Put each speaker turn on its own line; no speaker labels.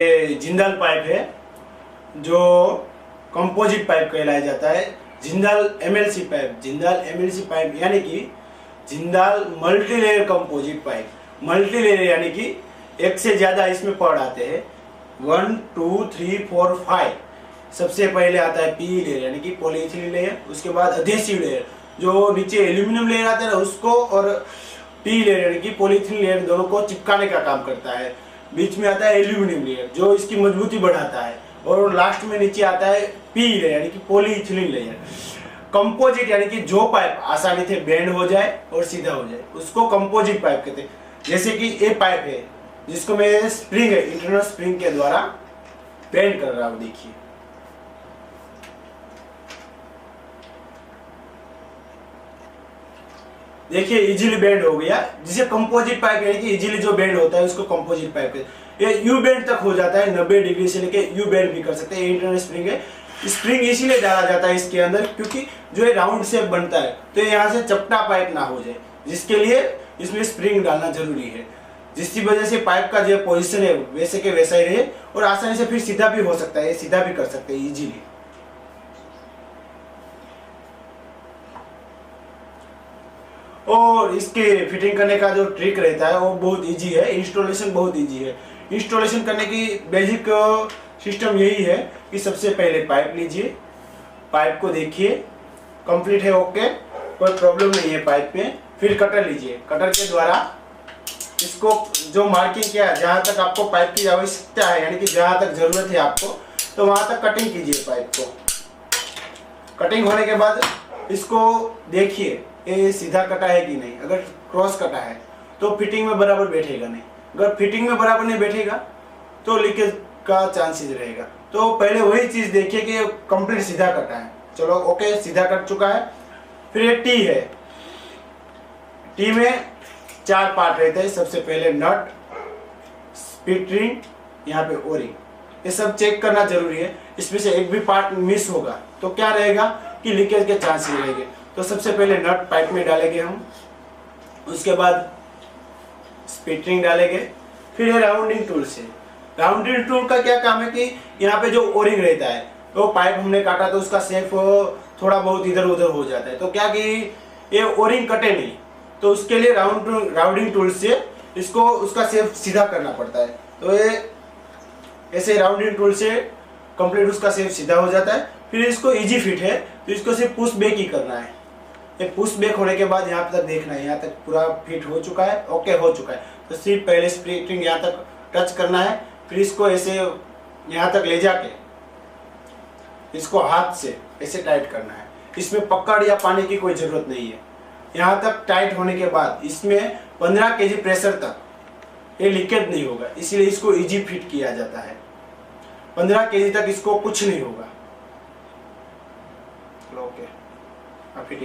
ये जिंदाल पाइप है जो कंपोजिट पाइप कहलाया जाता है। Jindal MLC pipe, Jindal MLC pipe यानी कि Jindal multi layer composite pipe. Multi layer यानी कि एक से ज्यादा इसमें पॉड आते हैं, 1 2 3 4 5। सबसे पहले आता है पी लेयर यानी कि पॉलीइथिलीन लेयर, उसके बाद अधेसिव लेयर जो नीचे एल्यूमिनियम लेयर आता है ना उसको, और पी लेयर यानी कि पॉलीइथिलीन लेयर दोनों को चिपकाने का काम करता है। बीच में आता है एल्यूमिनियम लेयर जो इसकी मजबूती बढ़ाता है, और लास्ट में नीचे आता है पी लेयर यानी कि पॉलीइथिलीन लेयर। कंपोजिट यानी कि जो पाइप आसानी से बेंड हो जाए और सीधा हो जाए उसको कंपोजिट पाइप कहते हैं। जैसे कि ये पाइप है जिसको मैं स्प्रिंग है, इंटरनल स्प्रिंग के द्वारा बेंड कर रहा हूं। देखिए देखिए इजीली बेंड हो गया, जिसे कंपोजिट पाइप यानी कि इजीली जो बेंड होता है उसको कंपोजिट पाइप कहते हैं। ये यू बेंड तक हो जाता है, 90 डिग्री से लेके यू बेंड भी कर सकते हैं। इंटरनल स्प्रिंग है, स्प्रिंग इसीलिए डाला जाता है इसके अंदर क्योंकि जो है राउंड शेप बनता है तो यहाँ से चपटा पाइप ना हो जाए, जिसके लिए इसमें स्प्रिंग डालना जरूरी है, जिसकी वजह से पाइप का जो पोजीशन है वैसे के वैसा ही रहे और आसानी से फिर सीधा भी हो सकता है, सीधा भी कर सकते हैं इजीली। और इसके फिटिंग करने का जो ट्रिक रहता है वो बहुत इजी है, इंस्टॉलेशन बहुत इजी है। इंस्टॉलेशन करने की बेसिक सिस्टम यही है कि सबसे पहले पाइप लीजिए, पाइप को देखिए कंप्लीट है, ओके, कोई प्रॉब्लम नहीं है पाइप में। फिर कटर लीजिए, कटर के द्वारा इसको जो मार्किंग किया है जहाँ तक आपको पाइप की आवश्यकता है यानी कि जहाँ तक जरूरत है आपको, तो वहाँ तक कटिंग कीजिए पाइप को। कटिंग होने के बाद इसको देखिए ये सीधा कटा है कि नहीं। अगर क्रॉस कटा है तो फिटिंग में बराबर बैठेगा नहीं, अगर फिटिंग में बराबर नहीं बैठेगा तो लीकेज का चांसेस रहेगा। तो पहले वही चीज देखिए कि कंप्लीट सीधा कटा है। चलो ओके, सीधा कट चुका है। फिर ये टी है, टी में 4 पार्ट रहते हैं। सबसे पहले नट, स्प्लिट रिंग, यहाँ पे ओ रिंग, ये सब चेक करना जरूरी है। इसमें से एक भी पार्ट मिस होगा तो क्या रहेगा कि लीकेज के चांसेस रहेंगे। तो सबसे पहले नट पाइप में डालेंगे हम, उसके बाद स्प्लिट रिंग डालेंगे। फिर ये राउंडिंग टूल से, राउंडिंग टूल का क्या काम है कि यहाँ पे जो ओरिंग रहता है तो पाइप हमने काटा तो उसका शेप थोड़ा बहुत इधर उधर हो जाता है, तो क्या कि ये ओरिंग कटे नहीं, तो उसके लिए राउंडिंग टूल से इसको उसका शेप सीधा करना पड़ता है। तो ये ऐसे राउंडिंग टूल से कंप्लीट उसका शेप सीधा हो जाता है। फिर इसको इजी फिट है तो इसको सिर्फ पुश बैक ही करना है। ये पुश बैक होने के बाद यहाँ तक देखना है, यहाँ तक पूरा फिट हो चुका है, ओके हो चुका है। तो सिर्फ पहले स्प्लिट रिंग यहाँ तक टच करना है, फिर इसको ऐसे यहाँ तक ले जाके इसको हाथ से ऐसे टाइट करना है। इसमें पकड़ या पाने की कोई जरूरत नहीं है। यहाँ तक टाइट होने के बाद इसमें 15 kg प्रेशर तक ये लीकेज नहीं होगा, इसीलिए इसको इजी फिट किया जाता है। 15 kg तक इसको कुछ नहीं होगा। ओके, अब फिटिंग